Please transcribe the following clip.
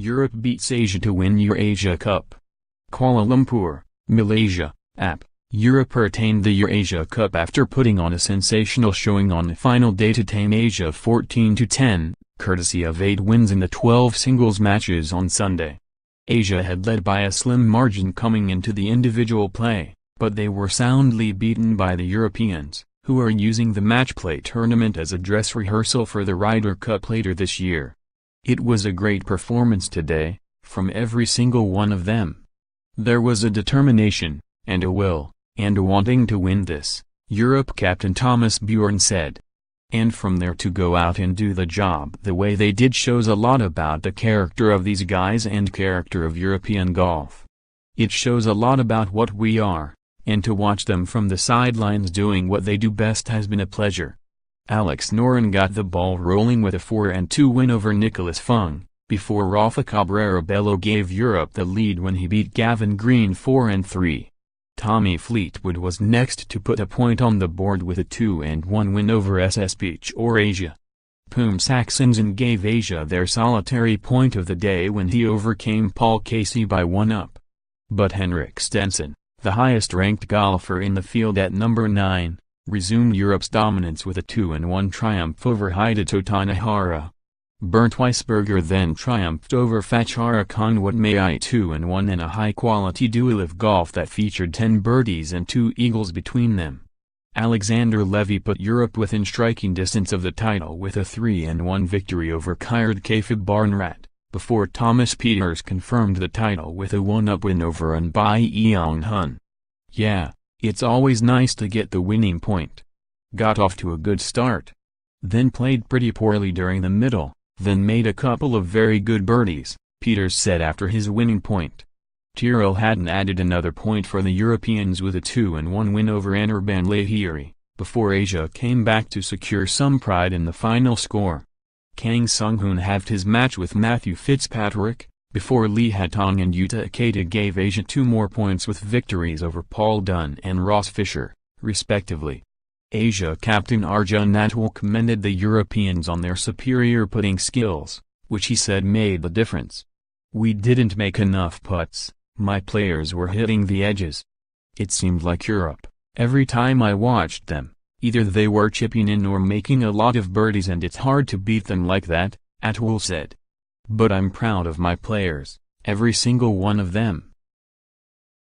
Europe beats Asia to win EurAsia Cup. Kuala Lumpur, Malaysia, AP. Europe retained the EurAsia Cup after putting on a sensational showing on the final day to tame Asia 14-10, courtesy of 8 wins in the 12 singles matches on Sunday. Asia had led by a slim margin coming into the individual play, but they were soundly beaten by the Europeans, who are using the match play tournament as a dress rehearsal for the Ryder Cup later this year. It was a great performance today, from every single one of them. There was a determination, and a will, and a wanting to win this, Europe captain Thomas Bjorn said. And from there to go out and do the job the way they did shows a lot about the character of these guys and character of European golf. It shows a lot about what we are, and to watch them from the sidelines doing what they do best has been a pleasure. Alex Noren got the ball rolling with a 4-2 win over Nicholas Fung, before Rafa Cabrera Bello gave Europe the lead when he beat Gavin Green 4-3. Tommy Fleetwood was next to put a point on the board with a 2-1 win over SS Beach EurAsia. Poom Saxonson gave Asia their solitary point of the day when he overcame Paul Casey by 1 up. But Henrik Stenson, the highest-ranked golfer in the field at number 9, resumed Europe's dominance with a 2-1 triumph over Hideto Tanahara. Bernd Weisberger then triumphed over Fachara Conway 2-1 in a high-quality duel of golf that featured 10 birdies and 2 eagles between them. Alexander Levy put Europe within striking distance of the title with a 3-1 victory over Kyrd Kafib Barnrat, before Thomas Pieters confirmed the title with a 1-up win over Bai Eong Hun. Yeah, it's always nice to get the winning point. Got off to a good start. Then played pretty poorly during the middle, then made a couple of very good birdies, Pieters said after his winning point. Tyrrell hadn't added another point for the Europeans with a 2-1 win over Anirban Lahiri, before Asia came back to secure some pride in the final score. Kang Sung-hoon halved his match with Matthew Fitzpatrick, before Lee Hatong and Yuta Ikeda gave Asia 2 more points with victories over Paul Dunn and Ross Fisher, respectively. Asia captain Arjun Natwal commended the Europeans on their superior putting skills, which he said made the difference. "We didn't make enough putts, my players were hitting the edges. It seemed like Europe, every time I watched them, either they were chipping in or making a lot of birdies and it's hard to beat them like that," Atwal said. "But I'm proud of my players, every single one of them.